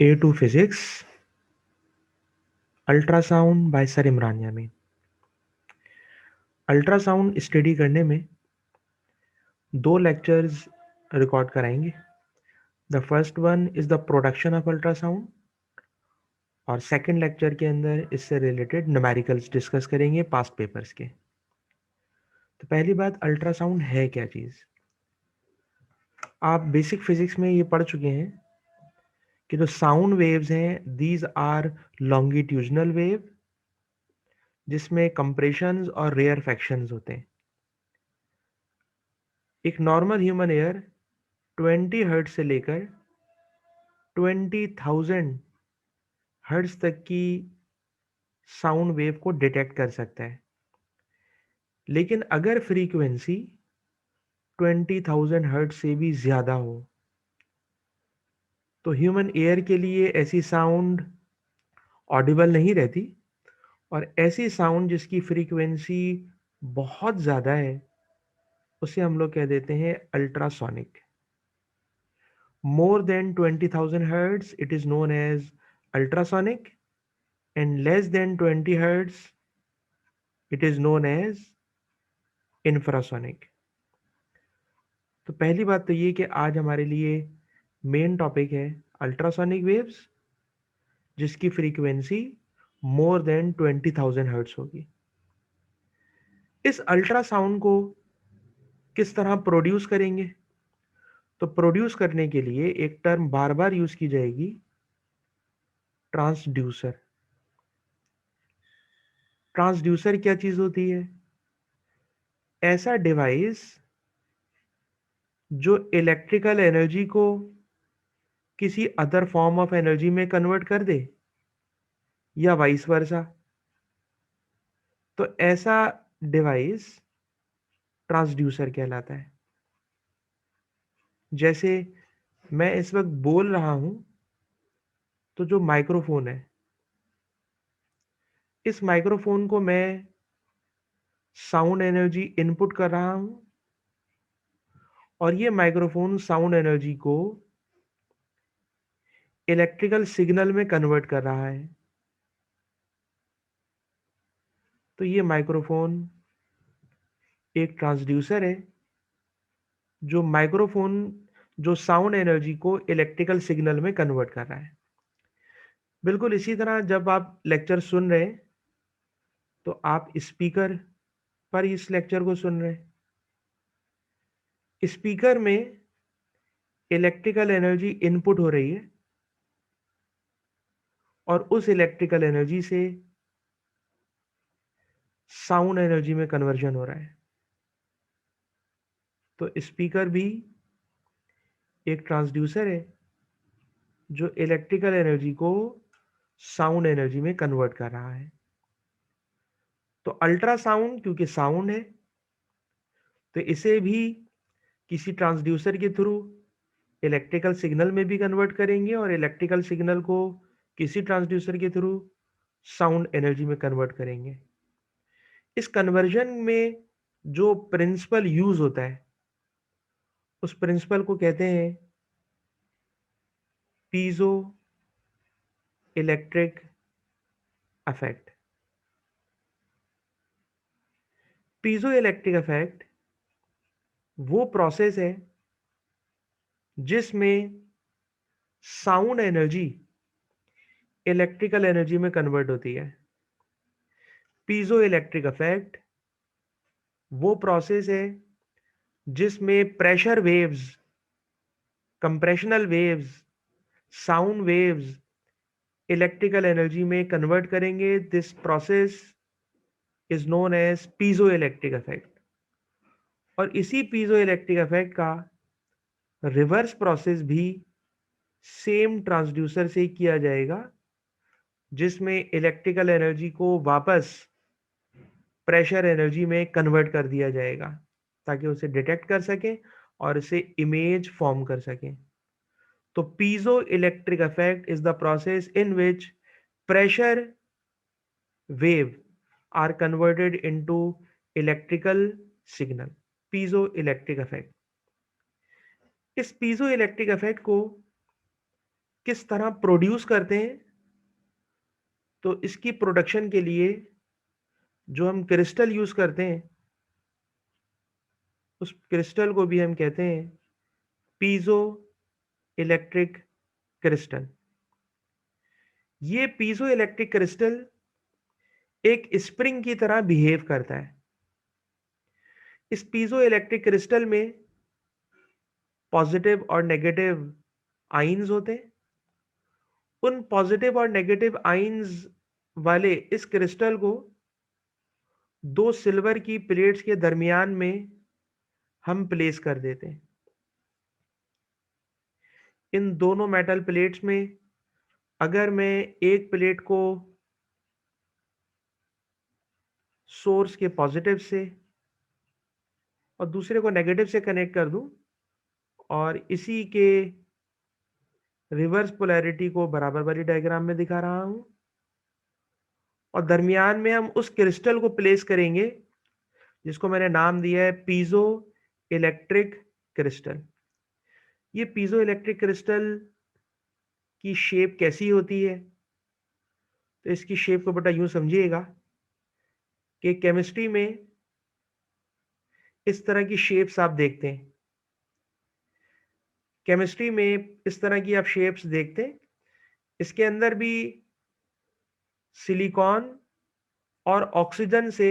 A2 physics ultrasound by sir Imran Yamin. Ultrasound study करने में दो लेक्चर्स रिकॉर्ड कराएंगे। The first one is the production of ultrasound और second lecture के अंदर इससे रिलेटेड न्यूमेरिकल्स डिस्कस करेंगे पास्ट पेपर्स के। तो पहली बात, अल्ट्रासाउंड है क्या चीज़। आप बेसिक फिजिक्स में ये पढ़ चुके हैं कि जो साउंड वेव्स हैं दीज आर लॉन्गिट्यूजनल वेव जिसमें कंप्रेशंस और रेयरफैक्शंस होते हैं। एक नॉर्मल ह्यूमन एयर 20 हर्ट्ज से लेकर 20,000 हर्ट्ज तक की साउंड वेव को डिटेक्ट कर सकता है। लेकिन अगर फ्रीक्वेंसी 20,000 हर्ट्ज से भी ज़्यादा हो तो ह्यूमन एयर के लिए ऐसी साउंड ऑडिबल नहीं रहती, और ऐसी साउंड जिसकी फ्रीक्वेंसी बहुत ज़्यादा है उसे हम लोग कह देते हैं ultrasonic. More than 20,000 hertz it is known as ultrasonic, and less than 20 hertz it is known as infrasonic. तो पहली बात तो ये कि आज हमारे लिए मेन टॉपिक है अल्ट्रासोनिक वेव्स जिसकी फ्रीक्वेंसी मोर देन 20,000 हर्ट्ज होगी। इस अल्ट्रासाउंड को किस तरह प्रोड्यूस करेंगे, तो प्रोड्यूस करने के लिए एक टर्म बार बार यूज की जाएगी, ट्रांसड्यूसर। ट्रांसड्यूसर क्या चीज होती है? ऐसा डिवाइस जो इलेक्ट्रिकल एनर्जी को किसी अदर फॉर्म ऑफ एनर्जी में कन्वर्ट कर दे या वाइस वर्सा। तो ऐसा डिवाइस ट्रांसड्यूसर कहलाता है। जैसे मैं इस वक्त बोल रहा हूं तो जो माइक्रोफोन है, इस माइक्रोफोन को मैं साउंड एनर्जी इनपुट कर रहा हूं और ये माइक्रोफोन साउंड एनर्जी को इलेक्ट्रिकल सिग्नल में कन्वर्ट कर रहा है। तो ये माइक्रोफोन एक ट्रांसड्यूसर है जो माइक्रोफोन जो साउंड एनर्जी को इलेक्ट्रिकल सिग्नल में कन्वर्ट कर रहा है। बिल्कुल इसी तरह जब आप लेक्चर सुन रहे हैं तो आप स्पीकर पर इस लेक्चर को सुन रहे हैं। स्पीकर में इलेक्ट्रिकल एनर्जी इनपुट हो रही है और उस इलेक्ट्रिकल एनर्जी से साउंड एनर्जी में कन्वर्जन हो रहा है। तो स्पीकर भी एक ट्रांसड्यूसर है जो इलेक्ट्रिकल एनर्जी को साउंड एनर्जी में कन्वर्ट कर रहा है। तो अल्ट्रासाउंड क्योंकि साउंड है तो इसे भी किसी ट्रांसड्यूसर के थ्रू इलेक्ट्रिकल सिग्नल में भी कन्वर्ट करेंगे और इलेक्ट्रिकल सिग्नल को किसी ट्रांसड्यूसर के थ्रू साउंड एनर्जी में कन्वर्ट करेंगे। इस कन्वर्जन में जो प्रिंसिपल यूज होता है उस प्रिंसिपल को कहते हैं piezo electric effect. Piezo electric effect वो प्रोसेस है जिसमें साउंड एनर्जी इलेक्ट्रिकल एनर्जी में कन्वर्ट होती है। पीजो इलेक्ट्रिक इफेक्ट वो प्रोसेस है जिसमें pressure waves, compressional waves, sound waves electrical energy में कन्वर्ट करेंगे। This process is known as piezo electric effect. और इसी पीजो इलेक्ट्रिक इफेक्ट का रिवर्स प्रोसेस भी सेम ट्रांसड्यूसर से किया जाएगा जिसमें इलेक्ट्रिकल एनर्जी को वापस प्रेशर एनर्जी में कन्वर्ट कर दिया जाएगा ताकि उसे डिटेक्ट कर सके और इसे इमेज फॉर्म कर सके। तो piezo electric effect is the process in which pressure wave are converted into electrical signal, piezoelectric effect। इस piezoelectric effect को किस तरह प्रोड्यूस करते हैं, तो इसकी प्रोडक्शन के लिए जो हम क्रिस्टल यूज करते हैं, उस क्रिस्टल को भी हम कहते हैं पीजो इलेक्ट्रिक क्रिस्टल। ये पीजो इलेक्ट्रिक क्रिस्टल एक स्प्रिंग की तरह बिहेव करता है। इस पीजो इलेक्ट्रिक क्रिस्टल में पॉजिटिव और नेगेटिव आइंस होते हैं। उन पॉजिटिव और नेगेटिव आइंस वाले इस क्रिस्टल को दो सिल्वर की प्लेट्स के दरमियान में हम प्लेस कर देते हैं। इन दोनों मेटल प्लेट्स में अगर मैं एक प्लेट को सोर्स के पॉजिटिव से और दूसरे को नेगेटिव से कनेक्ट कर दूं और इसी के रिवर्स पोलैरिटी को बराबर वाली डायग्राम में दिखा रहा हूं, और दरमियान में हम उस क्रिस्टल को प्लेस करेंगे जिसको मैंने नाम दिया है पीजो इलेक्ट्रिक क्रिस्टल। ये पीजो इलेक्ट्रिक क्रिस्टल की शेप कैसी होती है, तो इसकी शेप को बेटा यूं समझिएगा कि केमिस्ट्री में इस तरह की शेप्स आप देखते हैं। केमिस्ट्री में इस तरह की आप शेप्स देखते हैं। इसके अंदर भी सिलिकॉन और ऑक्सीजन से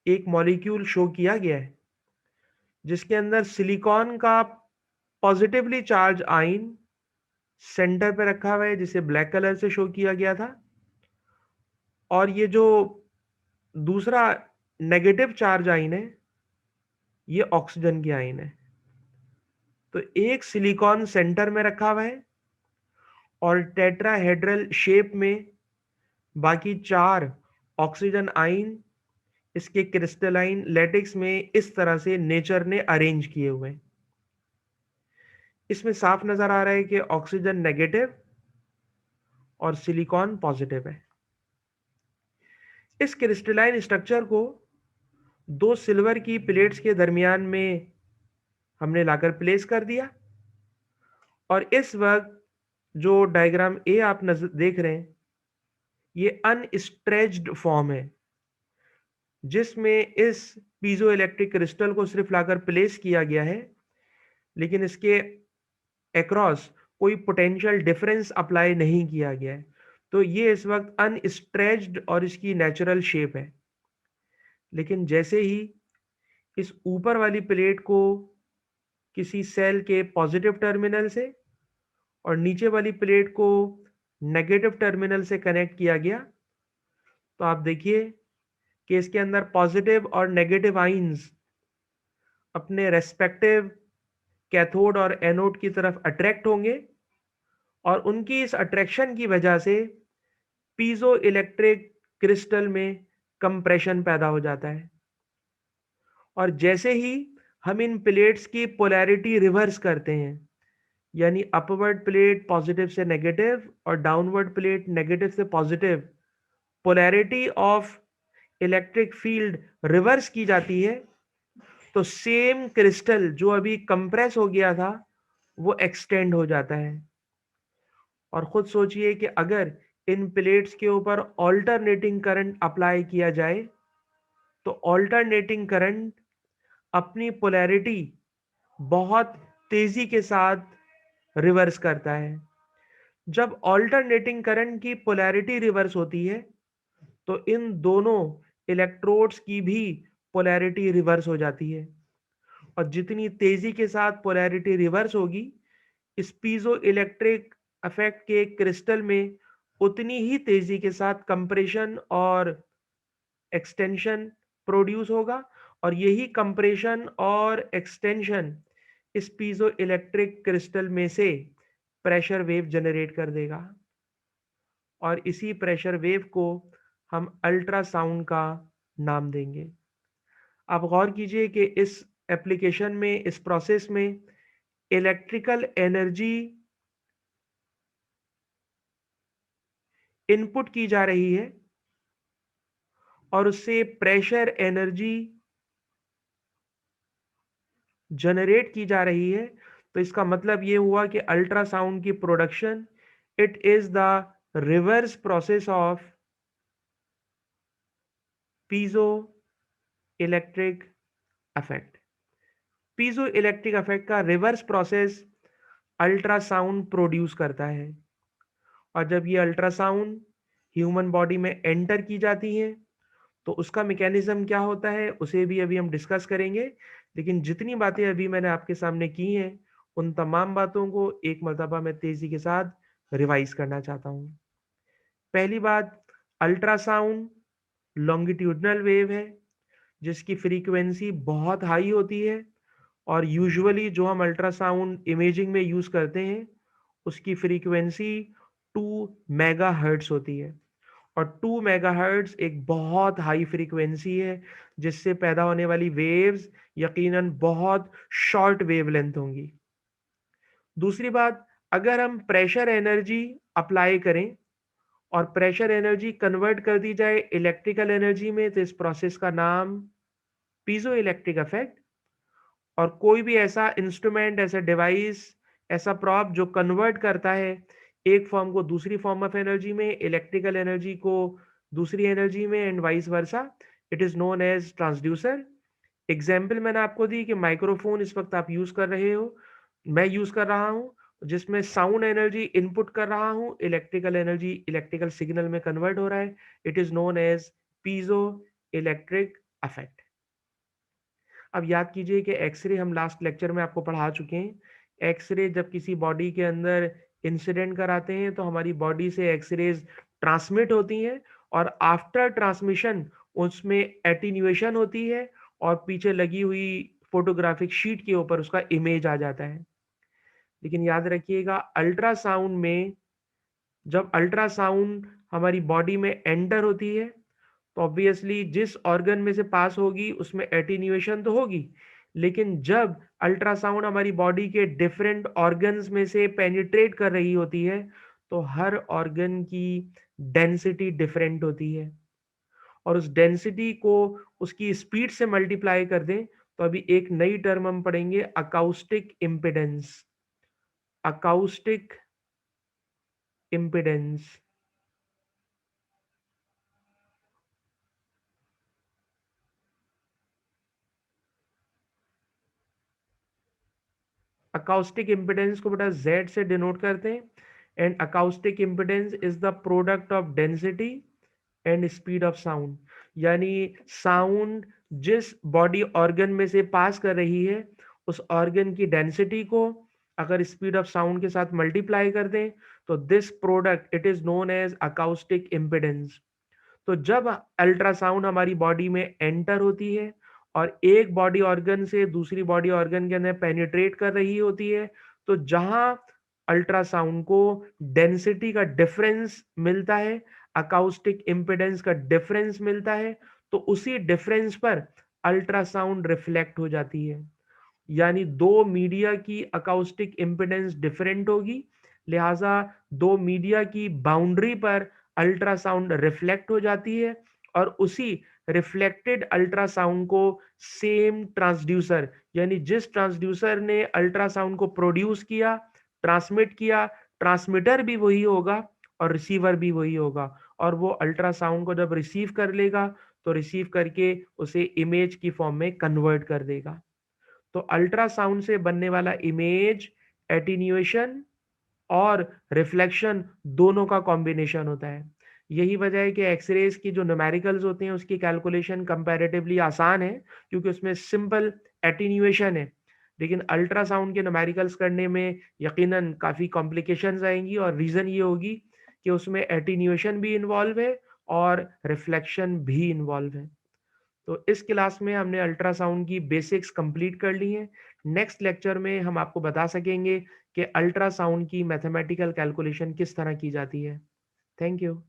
एक मॉलिक्यूल शो किया गया है, जिसके अंदर सिलिकॉन का पॉजिटिवली चार्ज आयन सेंटर पे रखा हुआ है, जिसे ब्लैक कलर से शो किया गया था। और ये जो दूसरा नेगेटिव चार्ज आयन है, ये ऑक्सीजन की आयन है। तो एक सिलिकॉन सेंटर में रखा हुआ है और टेट्राहेड्रल शेप में बाकी चार ऑक्सीजन आयन इसके क्रिस्टलाइन लैटिक्स में इस तरह से नेचर ने अरेंज किए हुए हैं। इसमें साफ नजर आ रहा है कि ऑक्सीजन नेगेटिव और सिलिकॉन पॉजिटिव है। इस क्रिस्टलाइन स्ट्रक्चर को दो सिल्वर की प्लेट्स के दरमियान में हमने लाकर प्लेस कर दिया, और इस वक्त जो डायग्राम ए आप देख रहे हैं, ये अनस्ट्रेच्ड फॉर्म है, जिसमें इस पीजो इलेक्ट्रिक क्रिस्टल को सिर्फ लाकर प्लेस किया गया है, लेकिन इसके अक्रॉस कोई पोटेंशियल डिफरेंस अप्लाई नहीं किया गया है। तो ये इस वक्त अनस्ट्रेच्ड और इसकी नेचुरल शेप है। लेकिन जैसे ही इस ऊपर वाली प्लेट को किसी सेल के पॉजिटिव टर्मिनल से और नीचे वाली प्लेट को नेगेटिव टर्मिनल से कनेक्ट किया गया, तो आप देखिए कि इसके अंदर पॉजिटिव और नेगेटिव आइंस अपने रेस्पेक्टिव कैथोड और एनोड की तरफ अट्रैक्ट होंगे, और उनकी इस अट्रैक्शन की वजह से पीजो इलेक्ट्रिक क्रिस्टल में कंप्रेशन पैदा हो जाता है। और जैसे ही हम इन प्लेट्स की पोलैरिटी रिवर्स करते हैं, यानी अपवर्ड प्लेट पॉजिटिव से नेगेटिव और डाउनवर्ड प्लेट नेगेटिव से positive, polarity of electric field reverse की जाती है, तो सेम क्रिस्टल जो अभी कंप्रेस हो गया था वो एक्सटेंड हो जाता है। और खुद सोचिए कि अगर इन प्लेट्स के ऊपर ऑल्टरनेटिंग करंट अप्लाई किया जाए, तो ऑल्टरनेटिंग करंट अपनी पोलैरिटी बहुत तेजी के साथ रिवर्स करता है। जब ऑल्टरनेटिंग करंट की पोलैरिटी रिवर्स होती है, तो इन दोनों इलेक्ट्रोड्स की भी पोलैरिटी रिवर्स हो जाती है, और जितनी तेजी के साथ पोलैरिटी रिवर्स होगी, इस पीजो इलेक्ट्रिक इफेक्ट के क्रिस्टल में उतनी ही तेजी के साथ कंप्रेशन और एक्सटेंशन प्रोड्यूस होगा, और यही कंप्रेशन और एक्सटेंशन इस पीजो इलेक्ट्रिक क्रिस्टल में से प्रेशर वेव जनरेट कर देगा, और इसी प्रेशर वेव को हम अल्ट्रासाउंड का नाम देंगे। आप गौर कीजिए कि इस एप्लीकेशन में, इस प्रोसेस में इलेक्ट्रिकल एनर्जी इनपुट की जा रही है और उससे प्रेशर एनर्जी जनरेट की जा रही है, तो इसका मतलब ये हुआ कि अल्ट्रासाउंड की production it is the reverse process of piezo electric effect. Piezo electric effect का रिवर्स प्रोसेस अल्ट्रासाउंड प्रोड्यूस करता है, और जब ये अल्ट्रासाउंड ह्यूमन बॉडी में एंटर की जाती है तो उसका मैकेनिज्म क्या होता है उसे भी अभी हम डिस्कस करेंगे। लेकिन जितनी बातें अभी मैंने आपके सामने की हैं उन तमाम बातों को एक मर्तबा मैं तेजी के साथ रिवाइज करना चाहता हूँ। पहली बात, अल्ट्रासाउंड लॉन्गिट्यूडनल वेव है जिसकी फ्रीक्वेंसी बहुत हाई होती है, और यूजुअली जो हम अल्ट्रासाउंड इमेजिंग में यूज करते हैं उसकी फ्रीक्वेंसी 2 मेगाहर्ट्ज होती है। और 2 मेगाहर्ट्ज एक बहुत हाई फ्रीक्वेंसी है जिससे पैदा होने वाली वेव्स यकीनन बहुत शॉर्ट वेवलेंथ होंगी। दूसरी बात, अगर हम प्रेशर एनर्जी अप्लाई करें और प्रेशर एनर्जी कन्वर्ट कर दी जाए इलेक्ट्रिकल एनर्जी में तो इस प्रोसेस का नाम पीजो इलेक्ट्रिक इफेक्ट। और कोई भी ऐसा इंस्ट्रूमेंट, ऐसा डिवाइस, ऐसा प्रॉप जो कन्वर्ट करता है एक फॉर्म को दूसरी फॉर्म ऑफ एनर्जी में, इलेक्ट्रिकल एनर्जी को दूसरी एनर्जी में and vice versa, it is known as transducer. Example मैंने आपको दी कि माइक्रोफोन इस वक्त आप यूज कर रहे हो, मैं यूज कर रहा हूं जिसमें साउंड एनर्जी इनपुट कर रहा हूं, इलेक्ट्रिकल एनर्जी इलेक्ट्रिकल सिग्नल में कन्वर्ट हो रहा है, it is known as piezo electric effect. अब याद कीजिए कि एक्सरे हम लास्ट लेक्चर में आपको पढ़ा चुके हैं। एक्सरे जब किसी बॉडी के अंदर इंसिडेंट कराते हैं तो हमारी बॉडी से एक्सरेज ट्रांसमिट होती हैं, और आफ्टर ट्रांसमिशन उसमें एटीन्यूएशन होती है और पीछे लगी हुई फोटोग्राफिक शीट के ऊपर उसका इमेज आ जाता है। लेकिन याद रखिएगा, अल्ट्रासाउंड में जब अल्ट्रासाउंड हमारी बॉडी में एंटर होती है तो ऑब्वियसली जिस ऑर्गन में से पास होगी उसमें एटीन्यूएशन तो होगी, लेकिन जब अल्ट्रासाउंड हमारी बॉडी के डिफरेंट ऑर्गन्स में से पेनिट्रेट कर रही होती है तो हर ऑर्गन की डेंसिटी डिफरेंट होती है, और उस डेंसिटी को उसकी स्पीड से मल्टीप्लाई कर दें तो अभी एक नई टर्म हम पढ़ेंगे, acoustic impedance. Acoustic impedance. Acoustic impedance को बेटा Z से डिनोट करते हैं, and acoustic impedance is the product of density and speed of sound. यानी साउंड जिस बॉडी ऑर्गन में से पास कर रही है उस ऑर्गन की डेंसिटी को अगर स्पीड ऑफ साउंड के साथ मल्टीप्लाई कर दें तो this product it is known as acoustic impedance. तो जब अल्ट्रासाउंड हमारी बॉडी में एंटर होती है और एक बॉडी ऑर्गन से दूसरी बॉडी ऑर्गन के अंदर पेनिट्रेट कर रही होती है, तो जहां अल्ट्रासाउंड को डेंसिटी का डिफरेंस मिलता है, अकाउस्टिक इम्पिडेंस का डिफरेंस मिलता है, तो उसी डिफरेंस पर अल्ट्रासाउंड रिफ्लेक्ट हो जाती है। यानी दो मीडिया की अकाउस्टिक इम्पिडेंस डिफरेंट होगी, लिहाजा दो मीडिया की बाउंड्री पर अल्ट्रासाउंड रिफ्लेक्ट हो जाती है, और उसी रिफ्लेक्टेड अल्ट्रासाउंड को सेम ट्रांसड्यूसर, यानी जिस ट्रांसड्यूसर ने अल्ट्रासाउंड को प्रोड्यूस किया, ट्रांसमिट किया, ट्रांसमीटर भी वही होगा और रिसीवर भी वही होगा, और वो अल्ट्रासाउंड को जब रिसीव कर लेगा तो रिसीव करके उसे इमेज की फॉर्म में कन्वर्ट कर देगा। तो अल्ट्रासाउंड से बनने वाला इमेज एटीन्यूएशन और रिफ्लेक्शन दोनों का कॉम्बिनेशन होता है। यही वजह है कि एक्सरेज की जो न्यूमेरिकल्स होते हैं उसकी कैलकुलेशन कंपैरेटिवली आसान है क्योंकि उसमें सिंपल एटीन्यूएशन है, लेकिन अल्ट्रासाउंड के न्यूमेरिकल्स करने में यकीनन काफ़ी कॉम्प्लिकेशंस आएंगी, और रीज़न ये होगी कि उसमें एटीन्यूएशन भी इन्वॉल्व है और रिफ्लेक्शन भी इन्वॉल्व है। तो इस क्लास में हमने अल्ट्रासाउंड की बेसिक्स कंप्लीट कर ली हैं। नेक्स्ट लेक्चर में हम आपको बता सकेंगे कि अल्ट्रासाउंड की मैथमेटिकल कैलकुलेशन किस तरह की जाती है। Thank you.